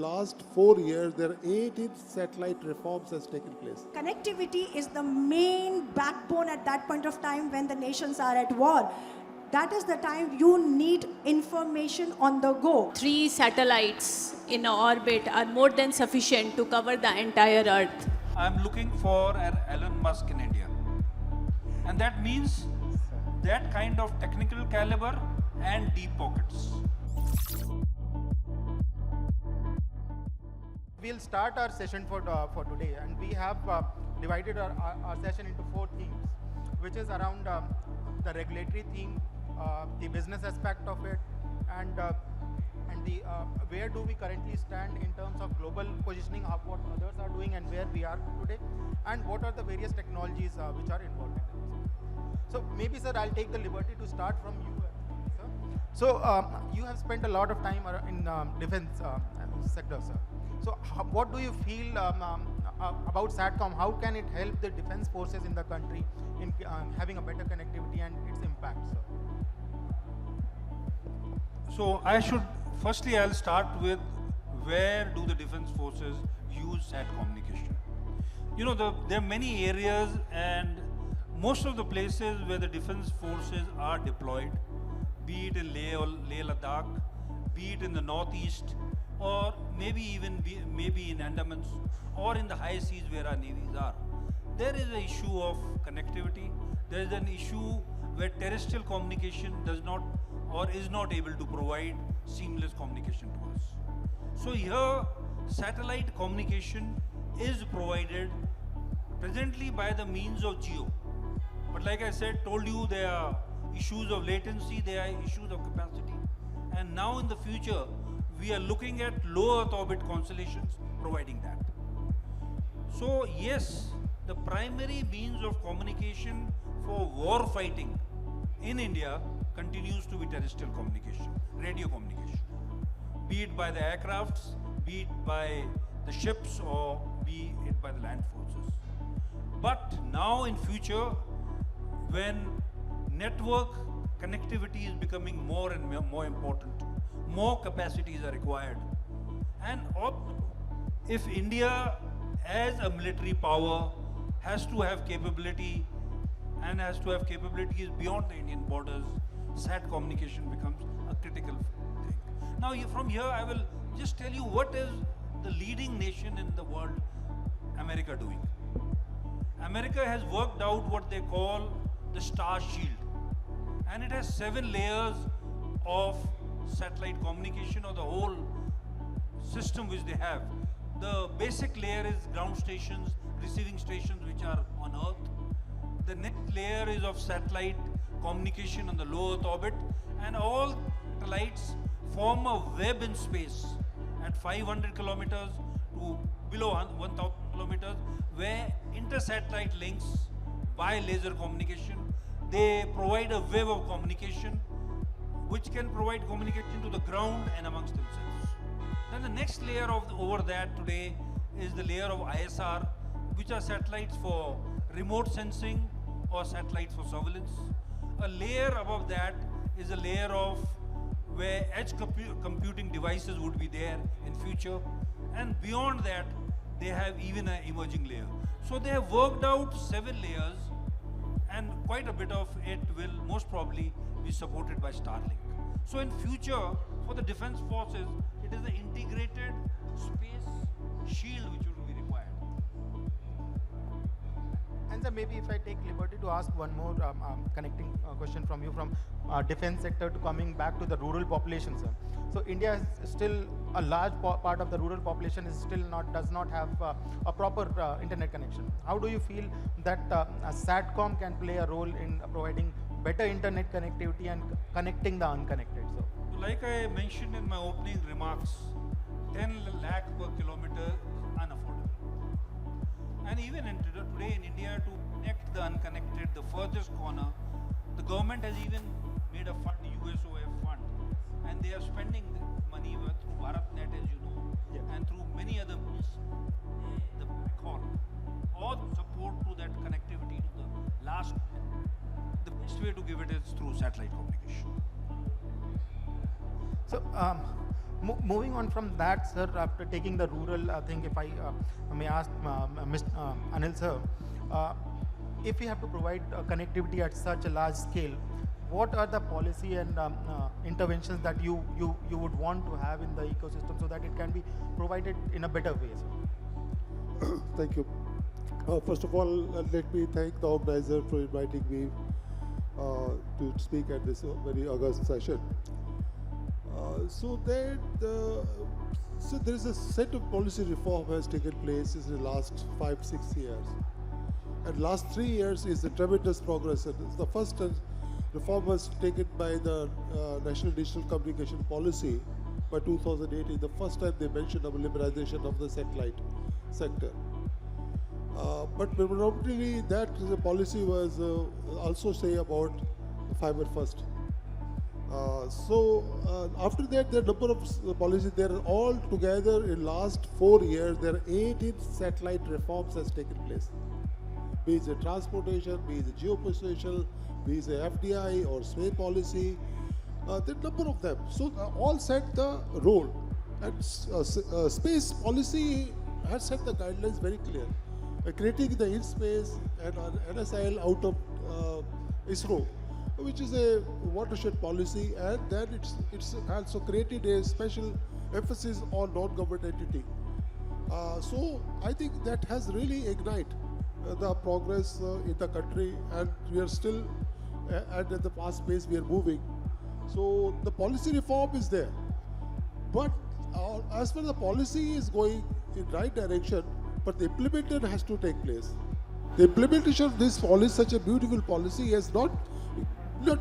last 4 years, there are 18 satellite reforms has taken place. Connectivity is the main backbone at that point of time when the nations are at war. That is the time you need information on the go. 3 satellites in orbit are more than sufficient to cover the entire Earth. I'm looking for an Elon Musk in India. And that means that kind of technical caliber and deep pockets. We'll start our session for today, and we have divided our session into 4 themes, which is around the regulatory theme, the business aspect of it, and the where do we currently stand in terms of global positioning of what others are doing and where we are today, and what are the various technologies which are involved in it. So maybe, sir, I'll take the liberty to start from you, sir. So you have spent a lot of time in defense sector, sir. So what do you feel about Satcom? How can it help the defense forces in the country in having a better connectivity and its impact, sir? So I'll start with where do the defense forces use SAT communication. You know, there are many areas and most of the places where the defense forces are deployed, be it in Leh or Leh Ladakh, be it in the northeast, or maybe in Andamans, or in the high seas where our navies are. There is an issue of connectivity. There is an issue where terrestrial communication does not or is not able to provide seamless communication to us. So here, satellite communication is provided presently by the means of GEO. But like I told you, there are issues of latency, there are issues of capacity. And now in the future, we are looking at low Earth orbit constellations providing that. So yes, the primary means of communication for war fighting in India continues to be terrestrial communication, radio communication. Be it by the aircrafts, be it by the ships, or be it by the land forces. But now in future, when network connectivity is becoming more and more important, more capacities are required. And if India as a military power has to have capability and has to have capabilities beyond the Indian borders, SAT communication becomes a critical thing. Now from here I will just tell you what is the leading nation in the world, America, doing. America has worked out what they call the Star Shield, and it has 7 layers of satellite communication, or the whole system which they have. The basic layer is ground stations, receiving stations which are on Earth. The next layer is of satellite communication on the low Earth orbit, and all satellites form a web in space at 500 kilometers to below 1000 kilometers, where inter-satellite links by laser communication, they provide a web of communication which can provide communication to the ground and amongst themselves. Then the next layer over that today is the layer of ISR, which are satellites for remote sensing or satellites for surveillance. A layer above that is a layer of where edge computing devices would be there in future, and beyond that they have even an emerging layer. So they have worked out 7 layers, and quite a bit of it will most probably be supported by Starlink. So in future, for the defense forces, it is the integrated space shield which will be required. And sir, maybe if I take liberty to ask one more connecting question from you, from defense sector to coming back to the rural population, sir. So India is still a large part of the rural population is still does not have a proper internet connection. How do you feel that Satcom can play a role in providing better internet connectivity and connecting the unconnected, sir? Like I mentioned in my opening remarks, 10 lakh per kilometer is unaffordable. And even today in India, to connect the unconnected, the furthest corner, the government has even made a fund, USOF fund, and they are spending money through BharatNet, as you know, and through many other means, the backhaul, or support to that connectivity to the last. The best way to give it is through satellite communication. So Moving on from that, sir, after taking the rural thing, if I may ask Mr. Anil sir, if we have to provide connectivity at such a large scale, what are the policy and interventions that you would want to have in the ecosystem so that it can be provided in a better way, sir? Thank you. First of all, let me thank the organizer for inviting me to speak at this very august session. So there is a set of policy reform has taken place in the last 5-6 years. And last 3 years is a tremendous progress. And the first reform was taken by the National Digital Communication Policy by 2018. The first time they mentioned of liberalization of the satellite sector. But predominantly that the policy was also say about fiber first. After that, there are a number of policies. There are all together in last 4 years, there are 18 satellite reforms has taken place. Be it transportation, be it geopositional, be it FDI or space policy. There are a number of them. So all set the role. And space policy has set the guidelines very clear. Creating the ISpA and NSIL out of ISRO, which is a watershed policy, and then it's also created a special emphasis on non-government entity. So I think that has really ignited the progress in the country, and we are still at the fast pace we are moving. So the policy reform is there, but as far as the policy is going in right direction, but the implementation has to take place. The implementation of this policy, such a beautiful policy, is not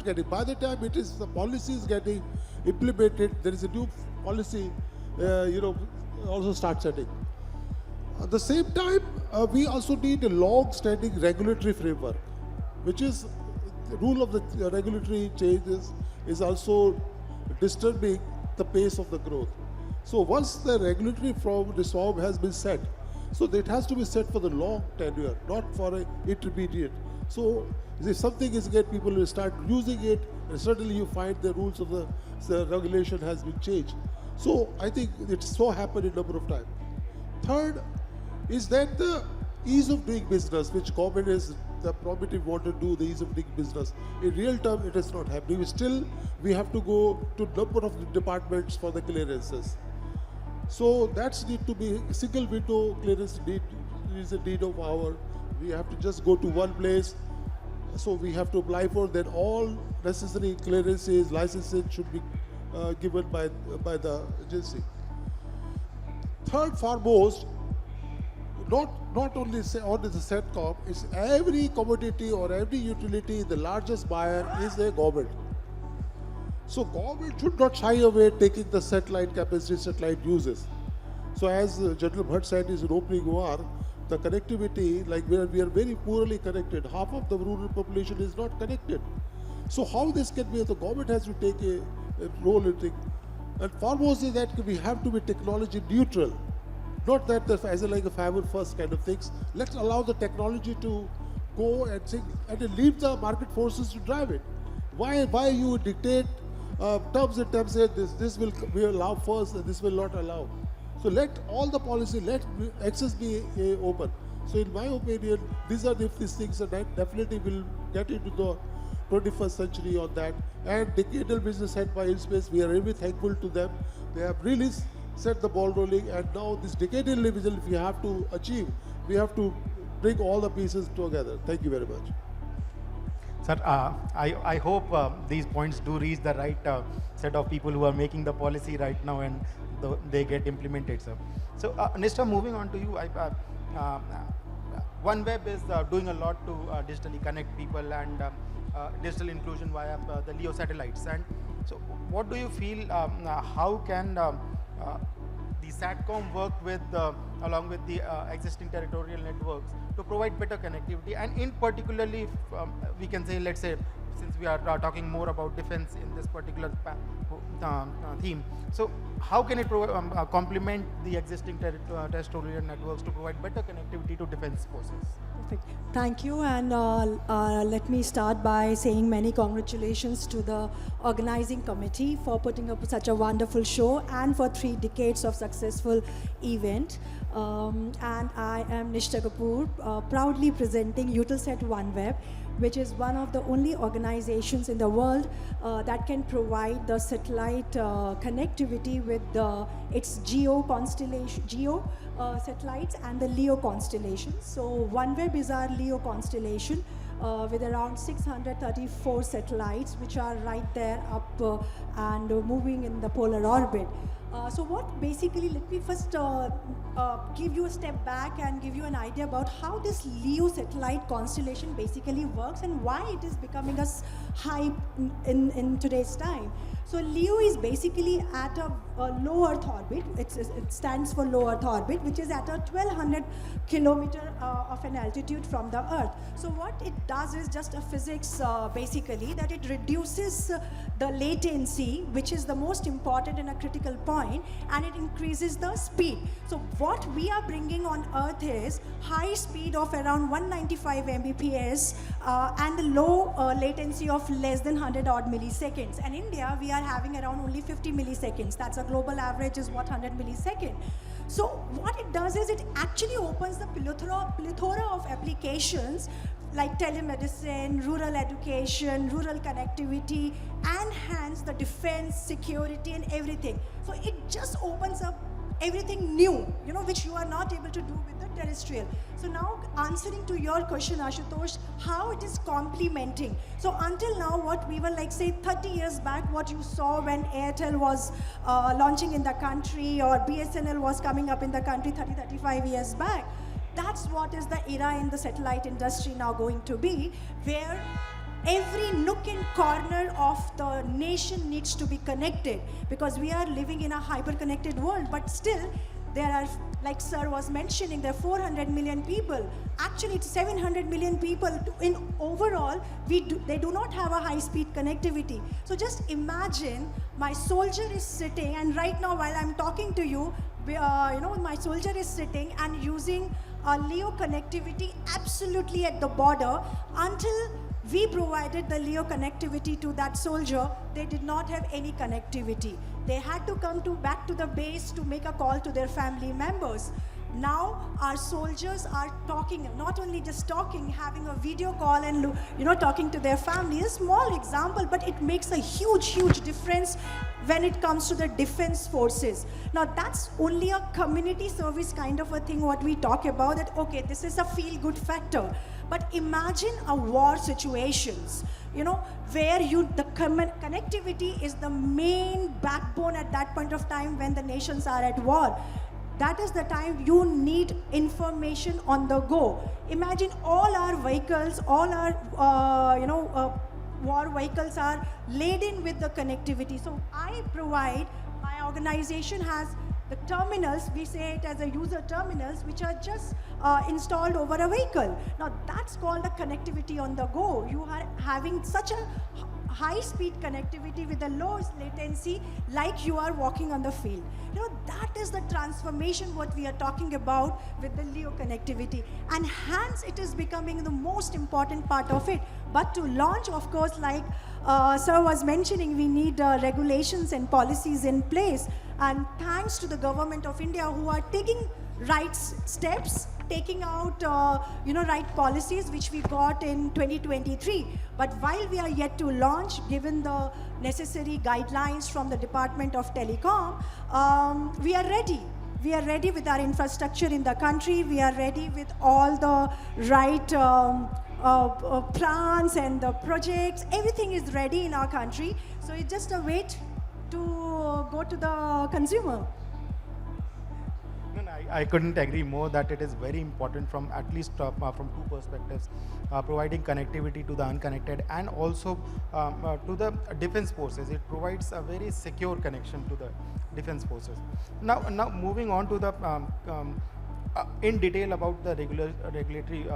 getting. By the time the policy is getting implemented, there is a new policy, also start setting. At the same time, we also need a long-standing regulatory framework, which is the rule of the regulatory changes is also disturbing the pace of the growth. So once the regulatory reform has been set, so it has to be set for the long tenure, not for an intermediate. So if something is good, people will start using it, and suddenly you find the rules of the regulation has been changed. So I think it's so happened a number of times. Third is that the ease of doing business, which government is the promotive want to do, the ease of doing business. In real term, it is not happening. We have to go to number of departments for the clearances. So that's need to be single window clearance is a need of our. We have to just go to one place. So we have to apply for that. All necessary clearances, licenses should be given by the agency. Third, foremost, not only the Satcom, it's every commodity or every utility, the largest buyer is the government. So government should not shy away taking the satellite capacity, satellite uses. So as General Bhatt said in his opening remark, the connectivity, like we are very poorly connected. Half of the rural population is not connected. So how this can be? The government has to take a role in it. And foremost is that we have to be technology neutral. Not that as like a fiber first kind of things. Let's allow the technology to go and leave the market forces to drive it. Why you dictate terms and terms say this will allow first and this will not allow. So let all the policy, let access be open. So in my opinion, these things are definitely will get into the 21st century on that. And decadal business head by ISpA, we are really thankful to them. They have really set the ball rolling, and now this decadal vision, if we have to achieve, we have to bring all the pieces together. Thank you very much. Sir, I hope these points do reach the right set of people who are making the policy right now, and they get implemented, sir. So, Nishtha, moving on to you, OneWeb is doing a lot to digitally connect people and digital inclusion via the LEO satellites. And so, what do you feel? How can the Satcom work with along with the existing territorial networks to provide better connectivity, and in particularly, we can say, let's say, since we are talking more about defense in this particular theme. So how can it complement the existing terrestrial networks to provide better connectivity to defense forces? Perfect. Thank you, and let me start by saying many congratulations to the organizing committee for putting up such a wonderful show and for 3 decades of successful event. And I am Nishtha Kapoor, proudly presenting Eutelsat OneWeb, which is one of the only organizations in the world that can provide the satellite connectivity with its geo satellites and the LEO constellation. So OneWeb is our LEO constellation with around 634 satellites, which are right there up and moving in the polar orbit. So what basically, let me first give you a step back and give you an idea about how this LEO satellite constellation basically works and why it is becoming a hype in today's time. So LEO is basically at a low Earth orbit. It stands for low Earth orbit, which is at a 1200 kilometer of an altitude from the Earth. So what it does is just a physics basically, that it reduces the latency, which is the most important and a critical point, and it increases the speed. So what we are bringing on Earth is high speed of around 195 Mbps and the low latency of less than 100 odd milliseconds. And India, we are having around only 50 milliseconds. That's a global average is what, 100 milliseconds. So what it does is it actually opens the plethora of applications like telemedicine, rural education, rural connectivity, and hence the defense, security, and everything. So it just opens up everything new, you know, which you are not able to do with the terrestrial. So now answering to your question, Ashutosh, how it is complementing. So until now, what we were like, say 30 years back, what you saw when Airtel was launching in the country or BSNL was coming up in the country 30, 35 years back, that's what is the era in the satellite industry now going to be, where every nook and corner of the nation needs to be connected, because we are living in a hyper-connected world, but still there are, like sir was mentioning, there are 400 million people. Actually, it's 700 million people. In overall, they do not have a high-speed connectivity. So just imagine my soldier is sitting, and right now while I'm talking to you, my soldier is sitting and using LEO connectivity absolutely at the border. Until we provided the LEO connectivity to that soldier, they did not have any connectivity. They had to come back to the base to make a call to their family members. Now our soldiers are talking, not only just talking, having a video call and talking to their family. A small example, but it makes a huge difference when it comes to the defense forces. Now that's only a community service kind of a thing what we talk about, that okay, this is a feel-good factor. But imagine a war situations, where the connectivity is the main backbone at that point of time when the nations are at war. That is the time you need information on the go. Imagine all our vehicles, all our war vehicles are laden with the connectivity. So my organization has the terminals, we say it as a user terminals, which are just installed over a vehicle. Now that's called a connectivity on the go. You are having such a high-speed connectivity with the lowest latency, like you are walking on the field. That is the transformation what we are talking about with the LEO connectivity, and hence it is becoming the most important part of it. But to launch, of course, like sir was mentioning, we need regulations and policies in place, and thanks to the government of India who are taking right steps, taking out right policies, which we got in 2023. But while we are yet to launch, given the necessary guidelines from the Department of Telecom, we are ready. We are ready with our infrastructure in the country. We are ready with all the right plans and the projects. Everything is ready in our country. So it's just a wait to go to the consumer. I couldn't agree more that it is very important from at least from two perspectives, providing connectivity to the unconnected and also to the defense forces. It provides a very secure connection to the defense forces. Now moving on to the in detail about the regulatory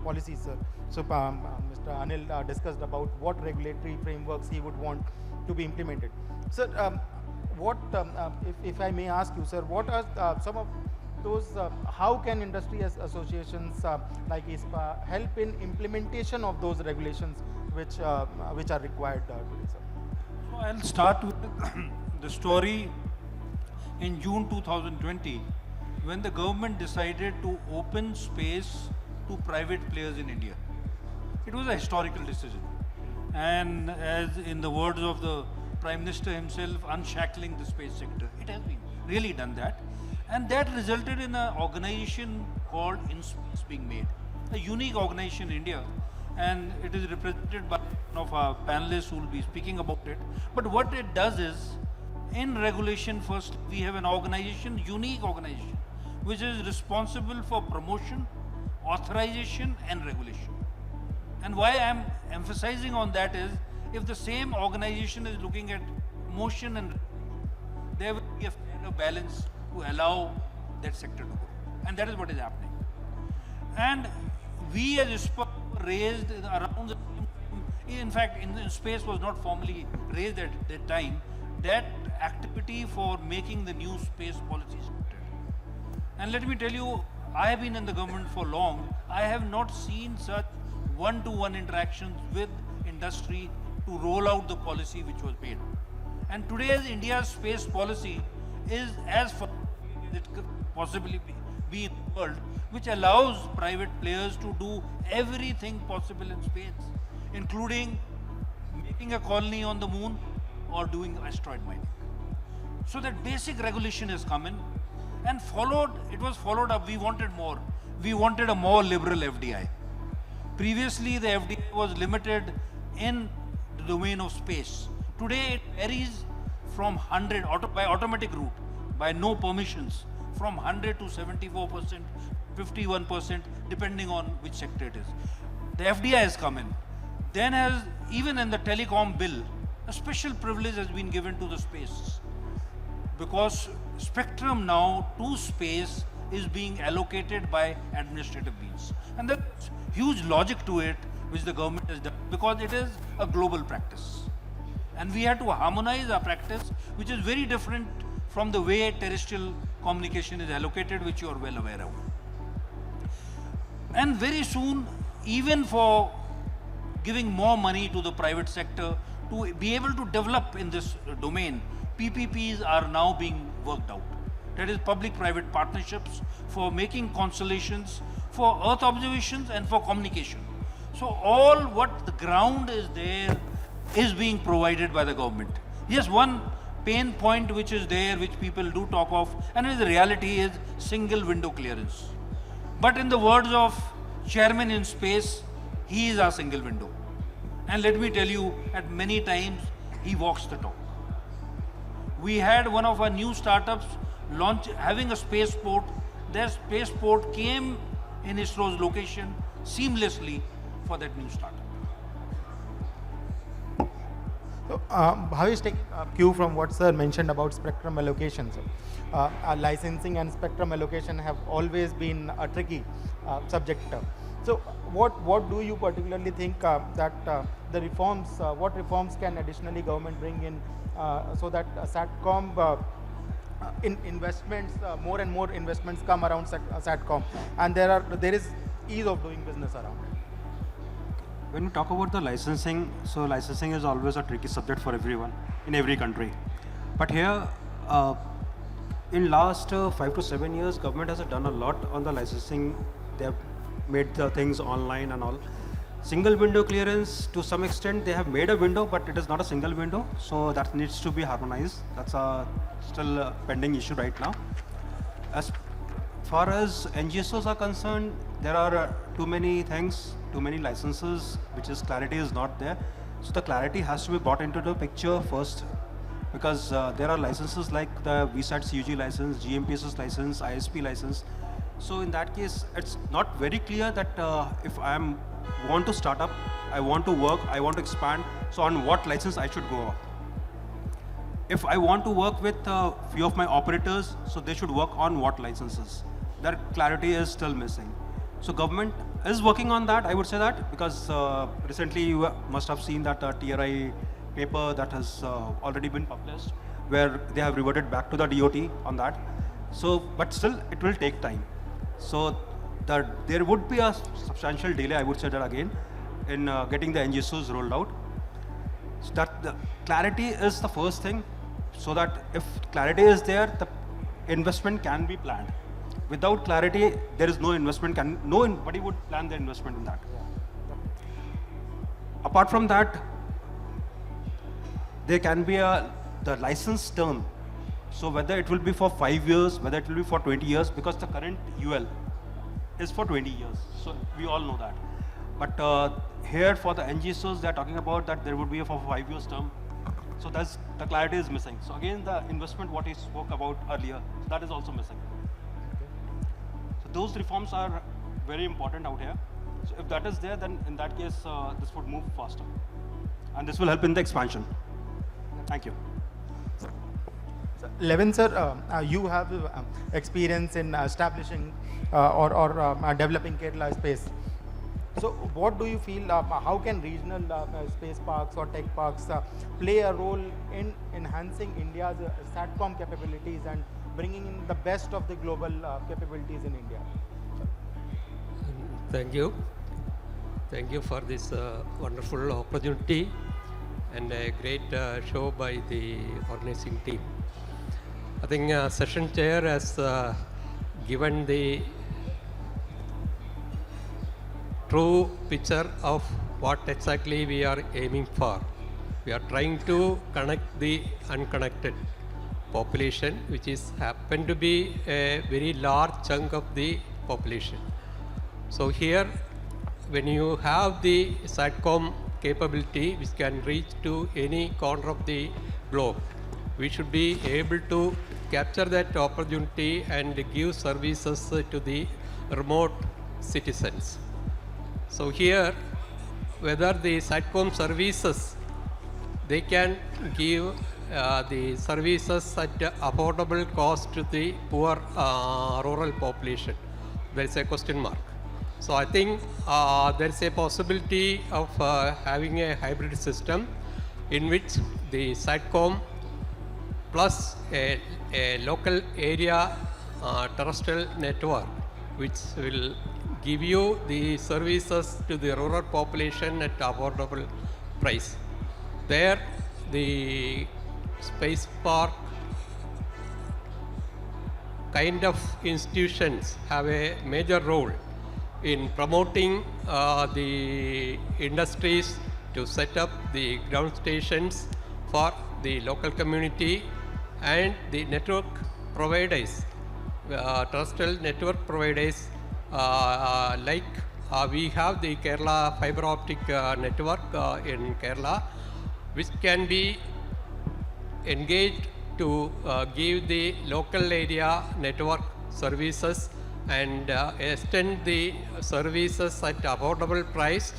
policies, sir. So Mr. Anil discussed about what regulatory frameworks he would want to be implemented. Sir, if I may ask you, sir, what are some of those, how can industry associations like ISpA help in implementation of those regulations which are required today, sir? So I'll start with the story in June 2020 when the government decided to open space to private players in India. It was a historical decision. And as in the words of the Prime Minister himself, unshackling the space sector. It has been really done that. And that resulted in an organization called InSpace being made, a unique organization in India. And it is represented by one of our panelists who will be speaking about it. But what it does is, in regulation first, we have an organization, unique organization, which is responsible for promotion, authorization and regulation. And why I am emphasizing on that is, if the same organization is looking at motion and there will be a fair balance to allow that sector to grow. And that is what is happening. And we as ISpA raised around the time, in fact, in space was not formally raised at that time, that activity for making the new space policy started. And let me tell you, I have been in the government for long. I have not seen such one-to-one interactions with industry to roll out the policy which was made. And today's India's space policy is as far as it could possibly be in the world, which allows private players to do everything possible in space, including making a colony on the moon or doing asteroid mining. So that basic regulation has come in and it was followed up. We wanted more. We wanted a more liberal FDI. Previously, the FDI was limited in the domain of space. Today, it varies from 100, by automatic route, by no permissions, from 100 to 74%, 51%, depending on which sector it is. The FDI has come in. Then even in the telecom bill, a special privilege has been given to the space, because spectrum now to space is being allocated by administrative means. And there's huge logic to it, which the government has done, because it is a global practice. And we had to harmonize our practice, which is very different from the way terrestrial communication is allocated, which you are well aware of. And very soon, even for giving more money to the private sector to be able to develop in this domain, PPPs are now being worked out. That is public-private partnerships for making constellations, for Earth observations and for communication. So all what the ground is there is being provided by the government. Yes, one pain point which is there, which people do talk of, and the reality is single window clearance. But in the words of Chairman in Space, he is our single window. And let me tell you, at many times, he walks the talk. We had one of our new startups having a spaceport. Their spaceport came in ISRO's location seamlessly for that new startup. So, Bhavesh, taking cue from what sir mentioned about spectrum allocation, sir. Licensing and spectrum allocation have always been a tricky subject. So, what do you particularly think that the reforms, what reforms can additionally government bring in so that Satcom investments, more and more investments come around Satcom, and there is ease of doing business around it? When we talk about the licensing, so licensing is always a tricky subject for everyone in every country. But here, in last 5 to 7 years, government has done a lot on the licensing. They have made the things online and all. Single window clearance, to some extent, they have made a window, but it is not a single window. So that needs to be harmonized. That's still a pending issue right now. As far as NGSOs are concerned, there are too many things, too many licenses, clarity is not there. So the clarity has to be brought into the picture first, because there are licenses like the VSAT CUG license, GMPSS license, ISP license. So in that case, it's not very clear that if I want to start up, I want to work, I want to expand, so on what license I should go. If I want to work with a few of my operators, so they should work on what licenses. That clarity is still missing. So government is working on that, I would say that, because recently you must have seen that TRI paper that has already been published, where they have reverted back to the DOT on that. So, but still it will take time. So there would be a substantial delay, I would say that again, in getting the NGSOs rolled out. So that the clarity is the first thing, so that if clarity is there, the investment can be planned. Without clarity, there is no investment, nobody would plan their investment in that. Apart from that, there can be the license term. So whether it will be for 5 years, whether it will be for 20 years, because the current UL is for 20 years. So we all know that. But here for the NGSOs, they're talking about that there would be for 5 years term. So that's, the clarity is missing. So again, the investment, what he spoke about earlier, that is also missing. So those reforms are very important out here. So if that is there, then in that case, this would move faster. And this will help in the expansion. Thank you. Levin sir, you have experience in establishing or developing Kerala space. So what do you feel, how can regional space parks or tech parks play a role in enhancing India's Satcom capabilities and bringing in the best of the global capabilities in India? Thank you. Thank you for this wonderful opportunity and a great show by the organizing team. I think session chair has given the true picture of what exactly we are aiming for. We are trying to connect the unconnected population, which is happen to be a very large chunk of the population. So here, when you have the Satcom capability, which can reach to any corner of the globe, we should be able to capture that opportunity and give services to the remote citizens. So here, whether the Satcom services, they can give the services at affordable cost to the poor rural population. There is a question mark. So I think there is a possibility of having a hybrid system in which the Satcom plus a local area terrestrial network, which will give you the services to the rural population at affordable price. There, the space park kind of institutions have a major role in promoting the industries to set up the ground stations for the local community and the network providers, terrestrial network providers like we have the Kerala fiber optic network in Kerala, which can be engaged to give the local area network services and extend the services at affordable price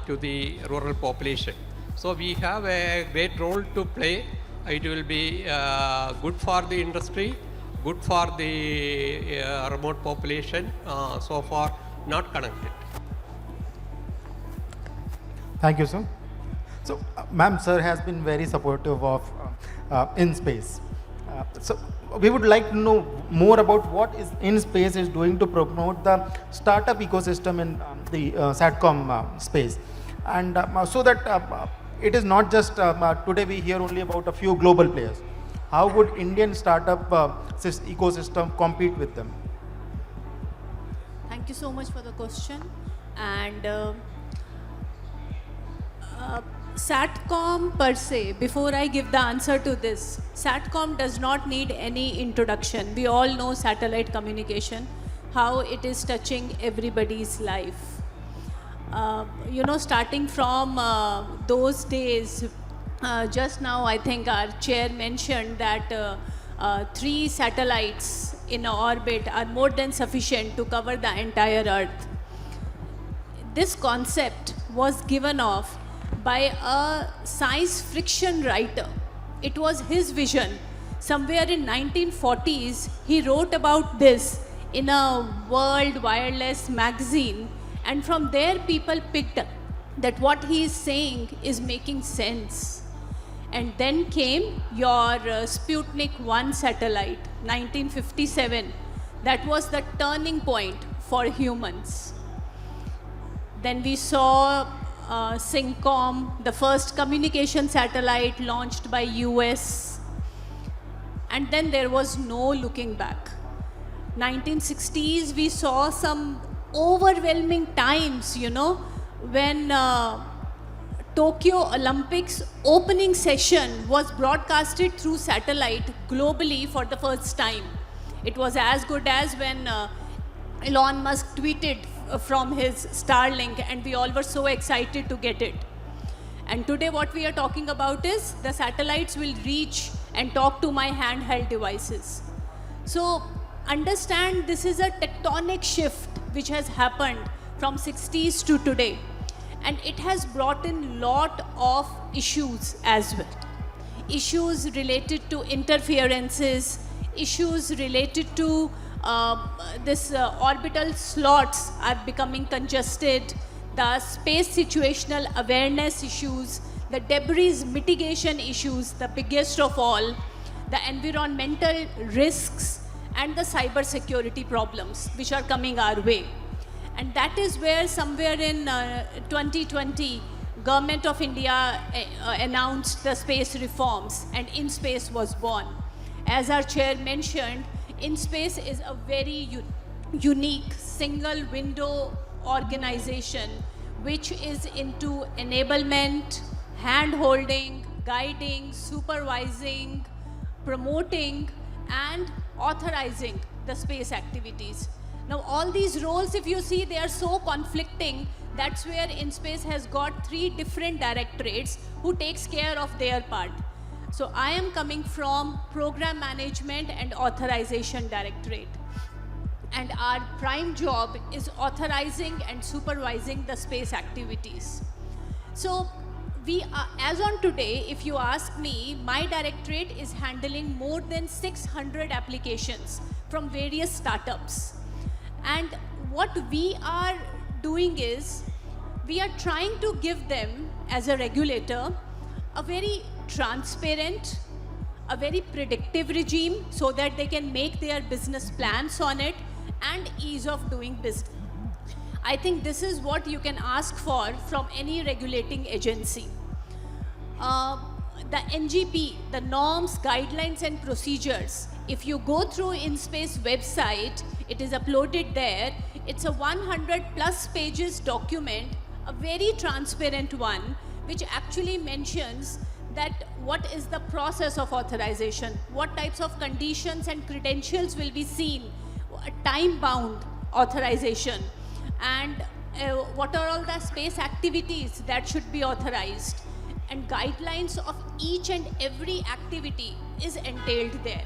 to the rural population. So we have a great role to play. It will be good for the industry, good for the remote population, so far not connected. Thank you, sir. So, ma'am, sir has been very supportive of InSpace. So, we would like to know more about what is InSpace is doing to promote the startup ecosystem in the Satcom space, and so that it is not just today we hear only about a few global players. How would Indian startup ecosystem compete with them? Thank you so much for the question. And Satcom per se, before I give the answer to this, Satcom does not need any introduction. We all know satellite communication, how it is touching everybody's life. You know, starting from those days, just now I think our chair mentioned that 3 satellites in orbit are more than sufficient to cover the entire Earth. This concept was given off by a science fiction writer. It was his vision. Somewhere in 1940s, he wrote about this in a World Wireless magazine, and from there people picked up that what he is saying is making sense. And then came your Sputnik 1 satellite, 1957. That was the turning point for humans. Then we saw Syncom, the first communication satellite launched by US. And then there was no looking back. 1960s, we saw some overwhelming times, you know, when Tokyo Olympics opening session was broadcasted through satellite globally for the first time. It was as good as when Elon Musk tweeted from his Starlink, and we all were so excited to get it. And today what we are talking about is the satellites will reach and talk to my handheld devices. So understand, this is a tectonic shift which has happened from 60s to today. And it has brought in lot of issues as well. Issues related to interferences, issues related to orbital slots are becoming congested, the space situational awareness issues, the debris mitigation issues, the biggest of all, the environmental risks, and the cyber security problems which are coming our way. And that is where somewhere in 2020, Government of India announced the space reforms, and InSpace was born. As our chair mentioned, InSpace is a very unique single window organization which is into enablement, hand-holding, guiding, supervising, promoting, and authorizing the space activities. Now all these roles, if you see, they are so conflicting. That's where InSpace has got 3 different directorates who takes care of their part. So I am coming from Program Management and Authorization Directorate. And our prime job is authorizing and supervising the space activities. So we are, as on today, if you ask me, my directorate is handling more than 600 applications from various startups. And what we are doing is, we are trying to give them, as a regulator, a very transparent, a very predictive regime so that they can make their business plans on it, and ease of doing business. I think this is what you can ask for from any regulating agency. The NGP, the norms, guidelines, and procedures, if you go through InSpace website, it is uploaded there. It's a 100+ pages document, a very transparent one, which actually mentions that what is the process of authorization, what types of conditions and credentials will be seen, time-bound authorization, and what are all the space activities that should be authorized, and guidelines of each and every activity is entailed there.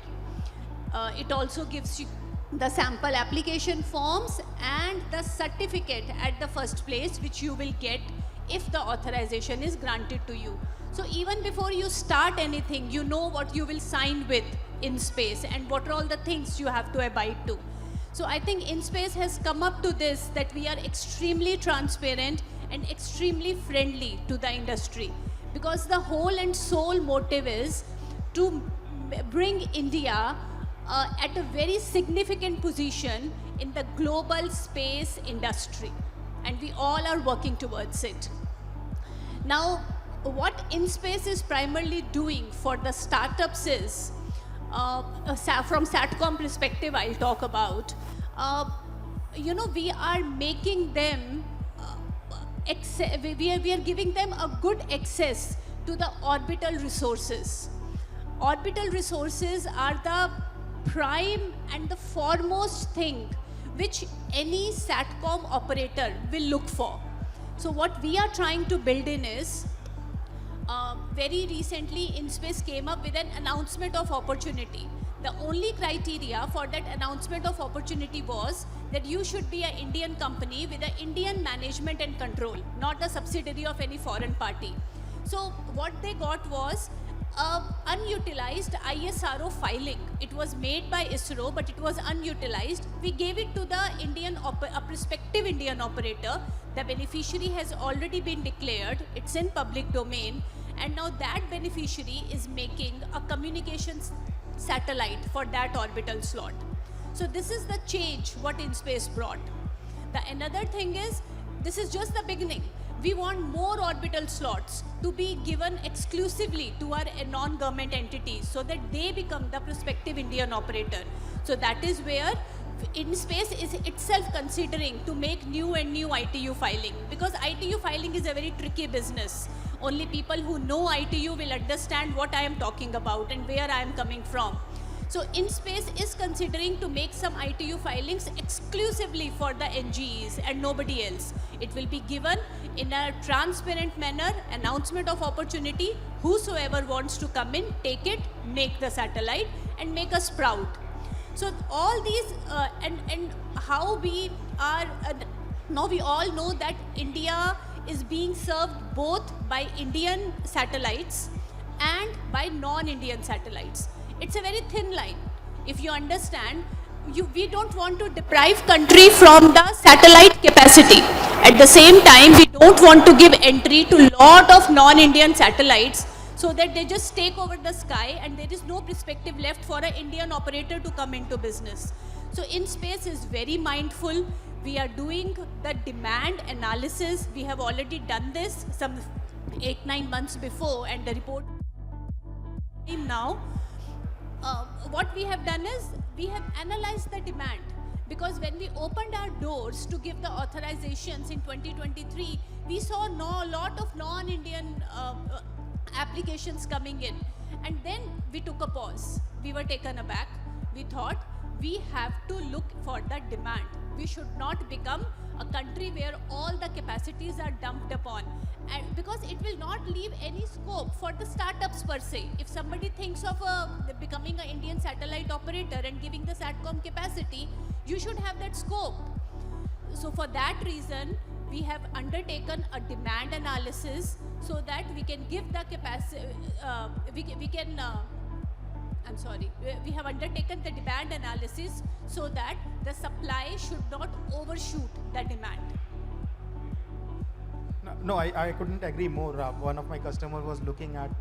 It also gives you the sample application forms and the certificate at the first place, which you will get if the authorization is granted to you. So even before you start anything, you know what you will sign with InSpace and what are all the things you have to abide to. So I think InSpace has come up to this, that we are extremely transparent and extremely friendly to the industry, because the whole and sole motive is to bring India at a very significant position in the global space industry, and we all are working towards it. Now, what InSpace is primarily doing for the startups is, from Satcom perspective I'll talk about, we are making them, we are giving them a good access to the orbital resources. Orbital resources are the prime and the foremost thing which any Satcom operator will look for. So what we are trying to build in is, very recently InSpace came up with an announcement of opportunity. The only criteria for that announcement of opportunity was that you should be an Indian company with an Indian management and control, not a subsidiary of any foreign party. So what they got was unutilized ISRO filing. It was made by ISRO, but it was unutilized. We gave it to the a prospective Indian operator. The beneficiary has already been declared. It's in public domain. And now that beneficiary is making a communications satellite for that orbital slot. So this is the change what InSpace brought. The another thing is, this is just the beginning. We want more orbital slots to be given exclusively to our non-government entities so that they become the prospective Indian operator. So that is where InSpace is itself considering to make new ITU filing, because ITU filing is a very tricky business. Only people who know ITU will understand what I am talking about and where I am coming from. So InSpace is considering to make some ITU filings exclusively for the NGEs and nobody else. It will be given in a transparent manner, announcement of opportunity. Whosoever wants to come in, take it, make the satellite and make us proud. So all these and how we are, now we all know that India is being served both by Indian satellites and by non-Indian satellites. It's a very thin line. If you understand, we don't want to deprive country from the satellite capacity. At the same time, we don't want to give entry to lot of non-Indian satellites so that they just take over the sky and there is no perspective left for an Indian operator to come into business. So InSpace is very mindful. We are doing the demand analysis. We have already done this some 8-9 months before, and the report now. What we have done is we have analyzed the demand, because when we opened our doors to give the authorizations in 2023, we saw a lot of non-Indian applications coming in, and then we took a pause. We were taken aback. We thought we have to look for the demand. We should not become a country where all the capacities are dumped upon, and because it will not leave any scope for the startups per se. If somebody thinks of becoming an Indian satellite operator and giving the Satcom capacity, you should have that scope. So for that reason, we have undertaken a demand analysis so that we can give the capacity, we have undertaken the demand analysis so that the supply should not overshoot the demand. No, I couldn't agree more. One of my customers was looking at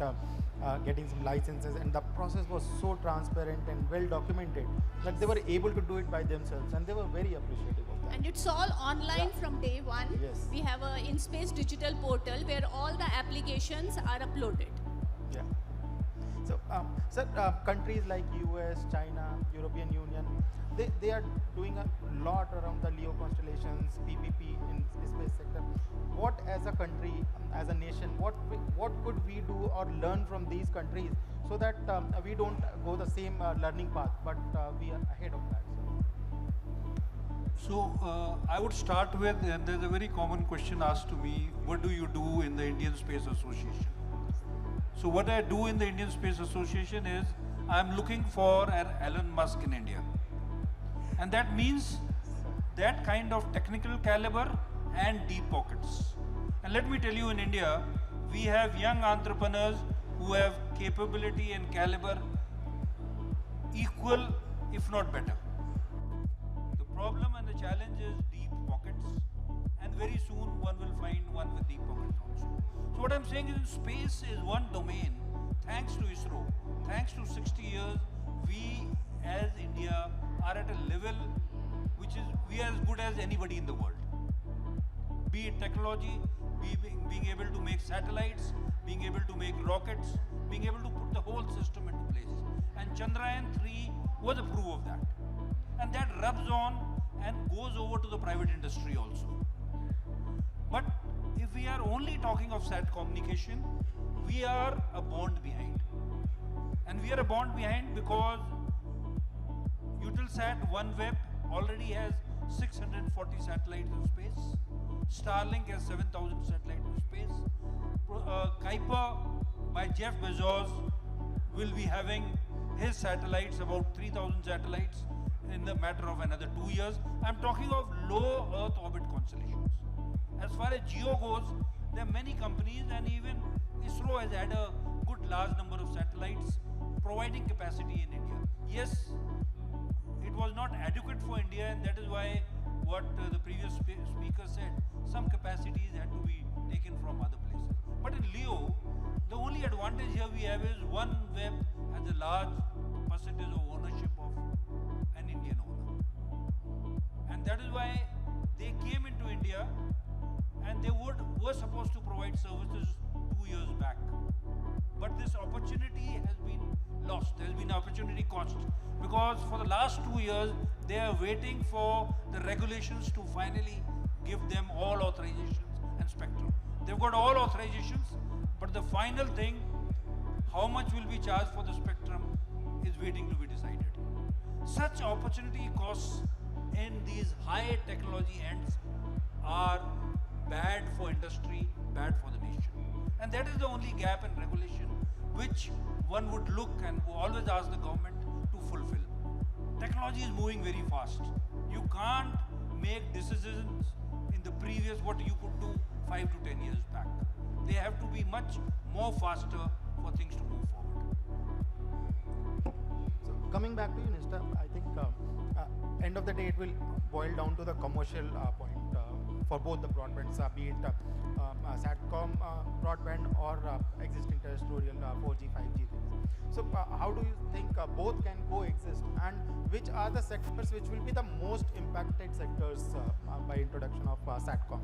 getting some licenses, and the process was so transparent and well documented that they were able to do it by themselves, and they were very appreciative of that. And it's all online from day one. Yes. We have a InSpace digital portal where all the applications are uploaded. Yeah. So, sir, countries like US, China, European Union, they are doing a lot around the LEO constellations, PPP in space sector. What as a country, as a nation, what could we do or learn from these countries so that we don't go the same learning path, but we are ahead of that? So I would start with, there's a very common question asked to me, what do you do in the Indian Space Association? So what I do in the Indian Space Association is, I'm looking for an Elon Musk in India. And that means that kind of technical caliber and deep pockets. And let me tell you, in India, we have young entrepreneurs who have capability and caliber equal, if not better. The problem and the challenge is deep pockets, and very soon one will find one with deep pockets also. So what I'm saying is, space is one domain. Thanks to ISRO, thanks to 60 years, we as India are at a level which is, we are as good as anybody in the world. Be it technology, being able to make satellites, being able to make rockets, being able to put the whole system into place. And Chandrayaan-3 was a proof of that. And that rubs on and goes over to the private industry also. But if we are only talking of sat communication, we are a bond behind. And we are a bond behind because Eutelsat OneWeb already has 640 satellites in space. Starlink has 7,000 satellites in space. Kuiper by Jeff Bezos will be having his satellites, about 3,000 satellites, in the matter of another 2 years. I'm talking of low Earth orbit constellations. As far as geo goes, there are many companies, and even ISRO has had a good large number of satellites, providing capacity in India. Yes, it was not adequate for India, and that is why what the previous speaker said, some capacities had to be taken from other places. But in LEO, the only advantage here we have is OneWeb has a large percentage of ownership of an Indian owner. And that is why they came into India, and they were supposed to provide services 2 years back. But this opportunity has been lost. There has been opportunity cost, because for the last 2 years they are waiting for the regulations to finally give them all authorizations and spectrum. They've got all authorizations, but the final thing, how much will be charged for the spectrum, is waiting to be decided. Such opportunity costs in these high technology ends are bad for industry, bad for the nation. And that is the only gap in regulation which one would look and always ask the government to fulfill. Technology is moving very fast. You can't make decisions in the previous what you could do 5 to 10 years back. They have to be much more faster for things to move forward. So coming back to you, Nishtha, I think end of the day it will boil down to the commercial point for both the broadbands, be it Satcom broadband or existing terrestrial 4G, 5G things. So how do you think both can coexist, and which are the sectors which will be the most impacted sectors by introduction of Satcom?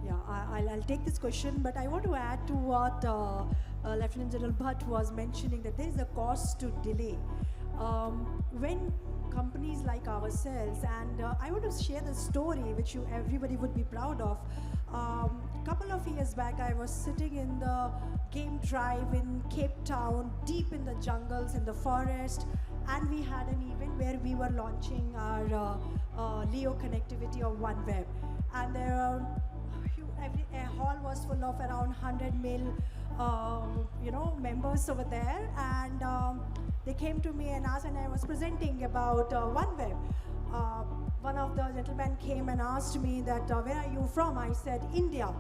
Yeah, I'll take this question, but I want to add to what Lieutenant General Bhatt was mentioning, that there is a cost to delay. When companies like ourselves, and I want to share the story which everybody would be proud of. Couple of years back, I was sitting in the game drive in Cape Town, deep in the jungles, in the forest, and we had an event where we were launching our LEO connectivity of OneWeb, and there are a hall was full of around 100 male members over there, and they came to me and asked, and I was presenting about OneWeb. One of the gentlemen came and asked me that, where are you from? I said, India.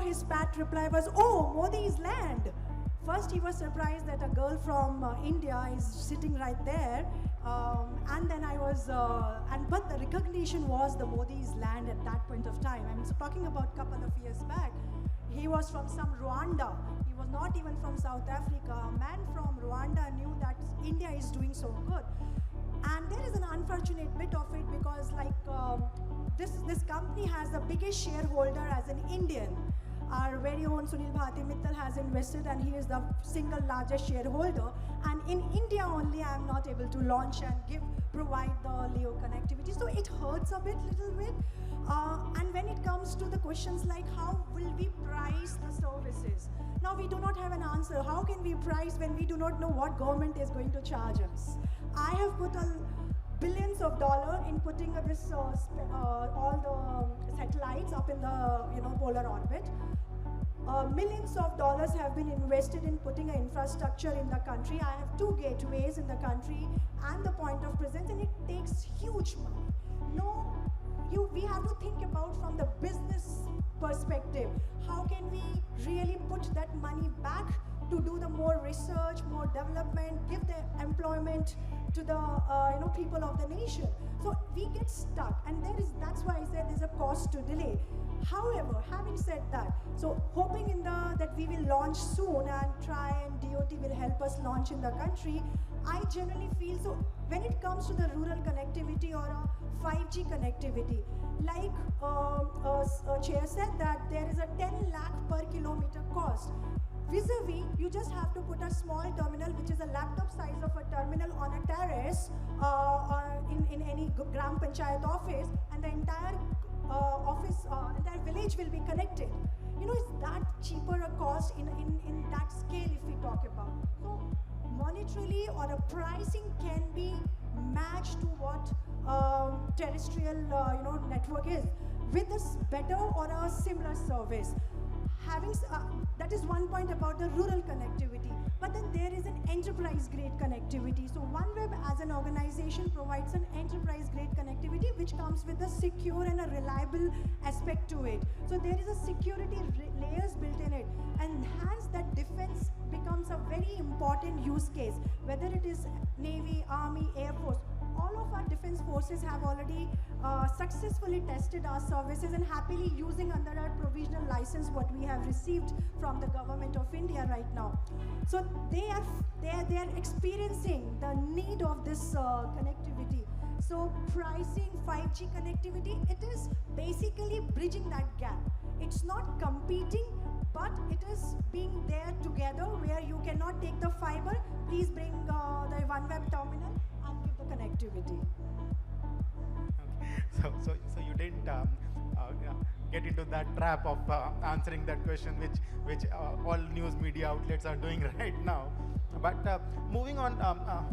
His pat reply was, oh, Modi's land. First, he was surprised that a girl from India is sitting right there. And then I was, but the recognition was the Modi's land at that point of time. I'm talking about a couple of years back. He was from some Rwanda. He was not even from South Africa. A man from Rwanda knew that India is doing so good. And there is an unfortunate bit of it, because this company has the biggest shareholder as an Indian. Our very own Sunil Bharti Mittal has invested, and he is the single largest shareholder. And in India only, I am not able to launch and provide the LEO connectivity. So it hurts a little bit. And when it comes to the questions like how will we price the services? Now we do not have an answer. How can we price when we do not know what government is going to charge us? I have put billions of dollars in putting all the satellites up in the polar orbit. Millions of dollars have been invested in putting an infrastructure in the country. I have 2 gateways in the country and the point of presence, and it takes huge money. We have to think about from the business perspective. How can we really put that money back to do the more research, more development, give the employment to the people of the nation? So we get stuck, and that's why I said there's a cost to delay. However, having said that, so hoping that we will launch soon and DOT will help us launch in the country, I generally feel so when it comes to the rural connectivity or a 5G connectivity, like Chair said that there is a 10 lakh per kilometer cost. Vis-a-vis, you just have to put a small terminal, which is a laptop size of a terminal on a terrace in any Gram Panchayat office, and the entire entire village will be connected. Is that cheaper a cost in that scale if we talk about? So monetarily or a pricing can be matched to what terrestrial network is with a better or a similar service. That is one point about the rural connectivity. But then there is an enterprise grade connectivity. So OneWeb as an organization provides an enterprise grade connectivity, which which comes with a secure and a reliable aspect to it. So there is a security layers built in it, and hence that defense becomes a very important use case, whether it is Navy, Army, Air Force. All of our defense forces have already successfully tested our services and happily using under our provisional license what we have received from the government of India right now. So they are experiencing the need of this connectivity. So pricing 5G connectivity, it is basically bridging that gap. It's not competing, but it is being there together where you cannot take the fiber. Please bring the OneWeb terminal and give the connectivity. Okay. So you didn't get into that trap of answering that question, which all news media outlets are doing right now. But moving on,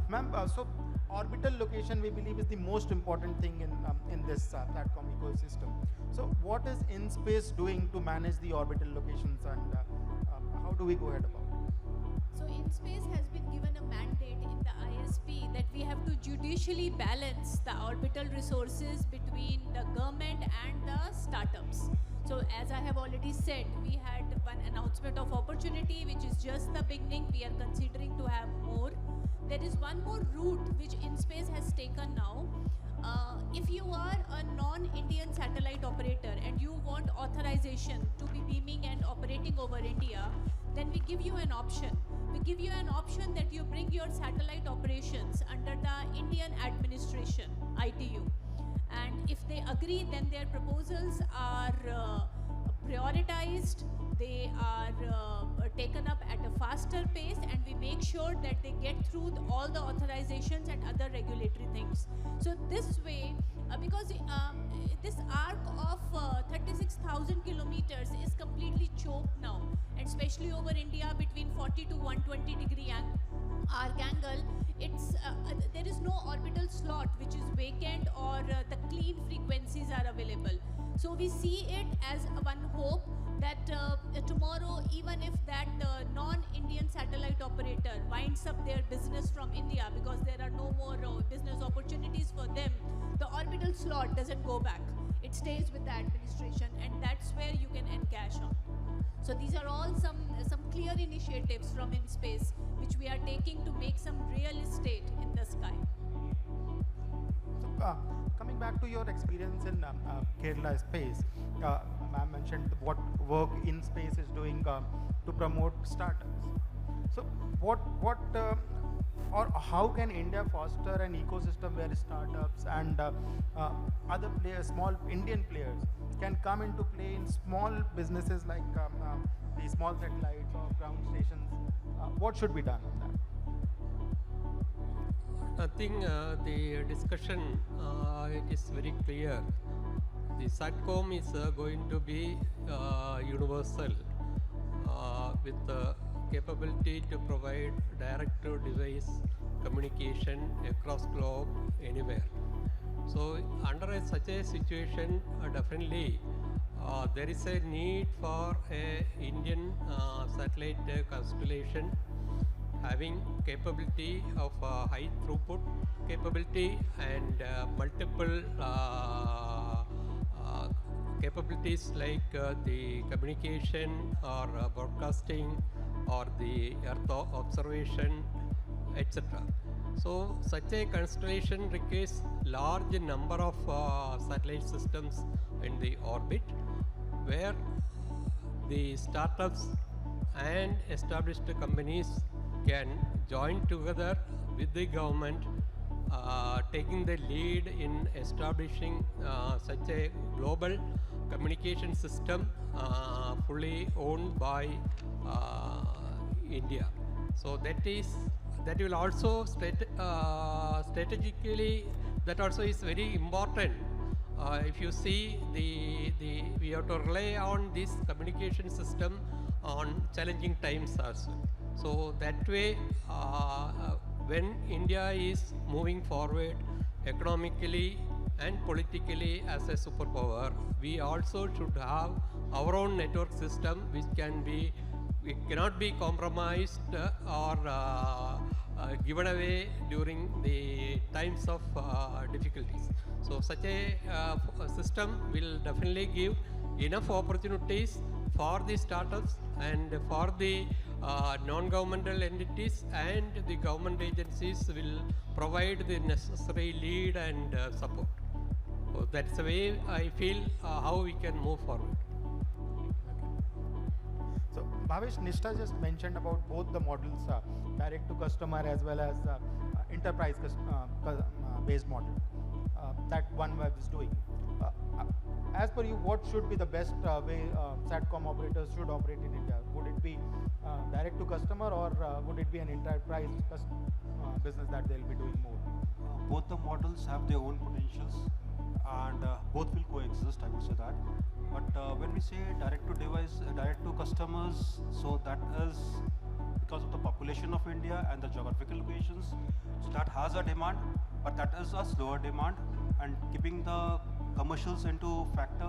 ma'am, so orbital location we believe is the most important thing in this Satcom ecosystem. So what is InSpace doing to manage the orbital locations, and how do we go ahead about it? So InSpace has been given a mandate in the ISP that we have to judicially balance the orbital resources between the government and the startups. So as I have already said, we had one announcement of opportunity, which is just the beginning. We are considering to have more. There is one more route which InSpace has taken now. If you are a non-Indian satellite operator and you want authorization to be beaming and operating over India, then we give you an option. We give you an option that you bring your satellite operations under the Indian administration, ITU. And if they agree, then their proposals are prioritized, they are taken up at a faster pace, and we make sure that they get through all the authorizations and other regulatory things. So this way, because this arc of 36,000 kilometers is completely choked now, and especially over India between 40 to 120 degree arc angle, it's there is no orbital slot which is vacant or the clean frequencies are available. So we see it as one hope that tomorrow, even if that non-Indian satellite operator winds up their business from India because there are no more business opportunities for them, the orbital slot doesn't go back. It stays with the administration, and that's where you can encash on. So these are all some clear initiatives from InSpace which we are taking to make some real estate in the sky. So, coming back to your experience in Kerala Space, ma'am mentioned what work InSpace is doing to promote startups. So what or how can India foster an ecosystem where startups and other players, small Indian players, can come into play in small businesses like the small satellites or ground stations? What should be done on that? I think the discussion, it is very clear. The Satcom is going to be universal with the capability to provide direct-to-device communication across globe, anywhere. So under such a situation, definitely there is a need for a Indian satellite constellation having capability of high throughput capability and multiple capabilities like the communication or broadcasting or the earth observation, etc. So such a constellation requires large number of satellite systems in the orbit, where the startups and established companies can join together with the government, taking the lead in establishing such a global communication system fully owned by India. So that will also strategically, that also is very important. If you see, we have to rely on this communication system on challenging times also. So that way, when India is moving forward economically and politically as a superpower, we also should have our own network system which cannot be compromised or given away during the times of difficulties. So such a system will definitely give enough opportunities for the startups and for the non-governmental entities, and the government agencies will provide the necessary lead and support. So that's the way I feel how we can move forward. So Bhavesh, Nishtha just mentioned about both the models, direct to customer as well as enterprise based model that OneWeb is doing. As per you, what should be the best way Satcom operators should operate in India? Would it be direct to customer, or would it be an enterprise business that they'll be doing more? Both the models have their own potentials, and both will coexist, I would say that. But when we say direct to device, direct to customers, so that is because of the population of India and the geographical locations. So that has a demand, but that is a slower demand, and keeping the commercials into factor,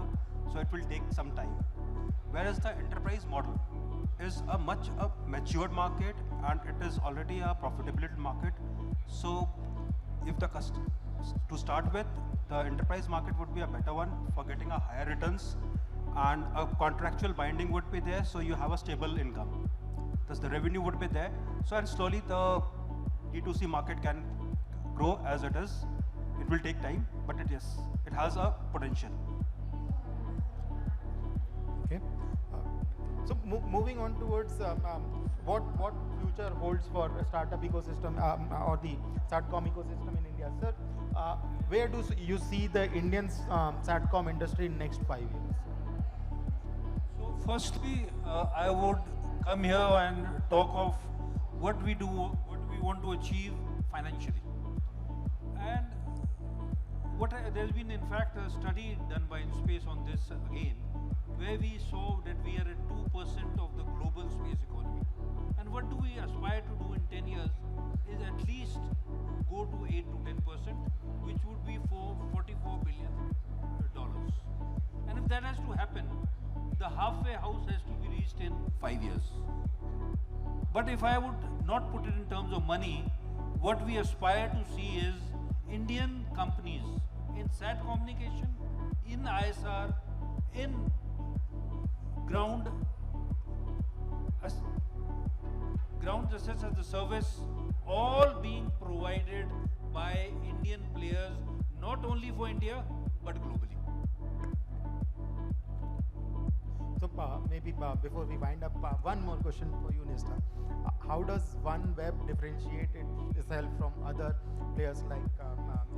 so it will take some time. Whereas the enterprise model is a much matured market, and it is already a profitability market. So if the to start with, the enterprise market would be a better one for getting a higher returns, and a contractual binding would be there, so you have a stable income. Thus the revenue would be there. So and slowly the D2C market can grow as it is. It will take time, but it has a potential. Okay. So moving on towards what future holds for a startup ecosystem or the Satcom ecosystem in India, sir? Where do you see the Indian Satcom industry in next 5 years? So firstly, I would come here and talk of what we do, what we want to achieve financially. And there's been in fact a study done by InSpace on this again, where we saw that we are at 2% of the global space economy. And what do we aspire to do in 10 years is at least go to 8 to 10%, which would be for $44 billion. And if that has to happen, the halfway house has to be reached in 5 years. But if I would not put it in terms of money, what we aspire to see is Indian companies in sat communication, in ISR, in ground assets as a service, all being provided by Indian players, not only for India, but globally. So maybe before we wind up, one more question for you, Nishtha. How does OneWeb differentiate itself from other players like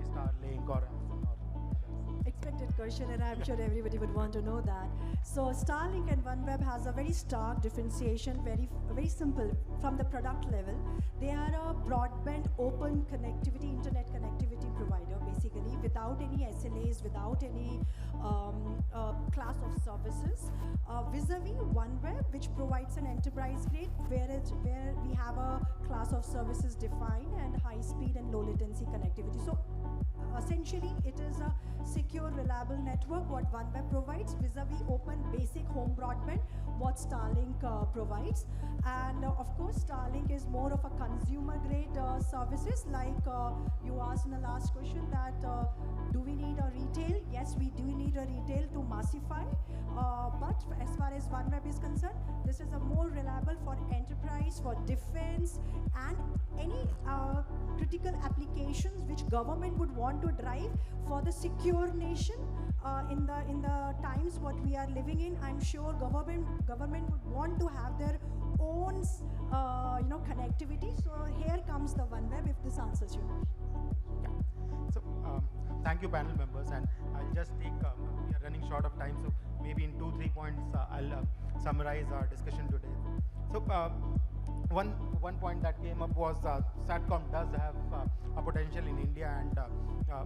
Starlink or Amazon or others? Expected question, and I'm sure everybody would want to know that. So Starlink and OneWeb has a very stark differentiation, very simple from the product level. They are a broadband open connectivity, internet connectivity provider, basically, without any SLAs, without any class of services. Vis-a-vis OneWeb, which provides an enterprise grade, where we have a class of services defined and high speed and low latency connectivity. So essentially, it is a secure, reliable network what OneWeb provides vis-a-vis open basic home broadband what Starlink provides. And of course, Starlink is more of a consumer grade services, like you asked in the last question that do we need a retail? Yes, we do need a retail to massify. But as far as OneWeb is concerned, this is a more reliable for enterprise, for defense, and any critical applications which government would want to drive for the secure nation. In the times what we are living in, I'm sure government would want to have their own connectivity. So here comes the OneWeb, if this answers your question. Yeah. So thank you, panel members, and I'll just take, we are running short of time, so maybe in 2-3 points I'll summarize our discussion today. So one point that came up was Satcom does have a potential in India, and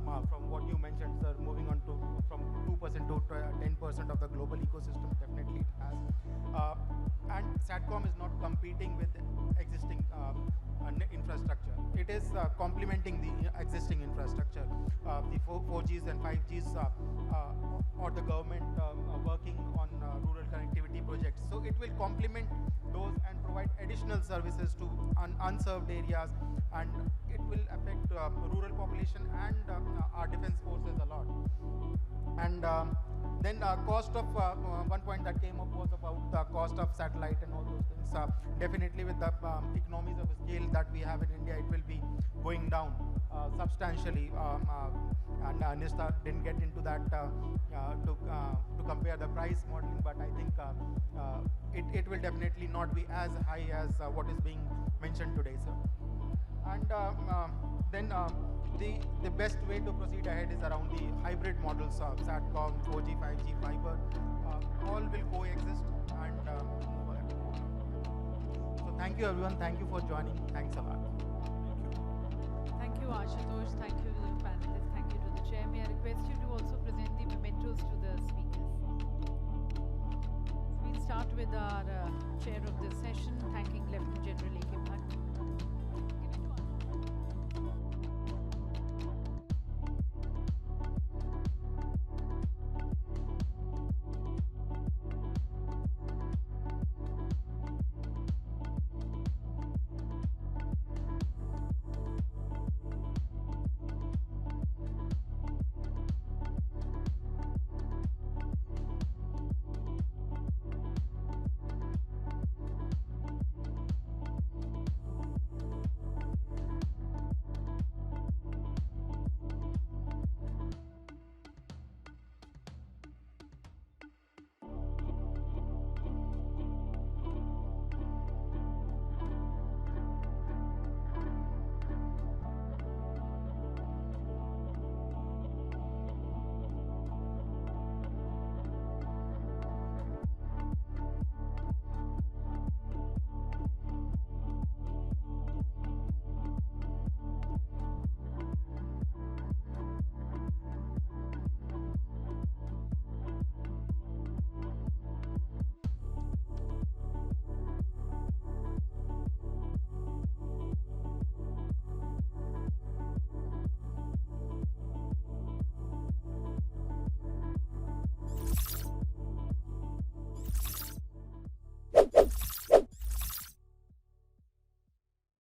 from what you mentioned, sir, moving on to from 2% to 10% of the global ecosystem, definitely it has. And Satcom is not competing with existing infrastructure. It is complementing the existing infrastructure, the 4Gs and 5Gs, or the government working on rural connectivity projects. So it will complement those and provide additional services to unserved areas and it will affect rural population and our defense forces a lot. And then cost of one point that came up was about the cost of satellite and all those things. Definitely with the economies of scale that we have in India, it will be going down substantially. And Nishtha didn't get into that to compare the price modeling, but I think it will definitely not be as high as what is being mentioned today, sir. And then the best way to proceed ahead is around the hybrid models of Satcom, 4G, 5G, fiber. All will coexist and move ahead. So thank you everyone. Thank you for joining. Thanks a lot. Thank you, Ashutosh. Thank you to the panelists. Thank you to the chair. May I request you to also present the mementos to the speakers. So we'll start with our chair of this session, thanking Lieutenant General A.K. Bhatt.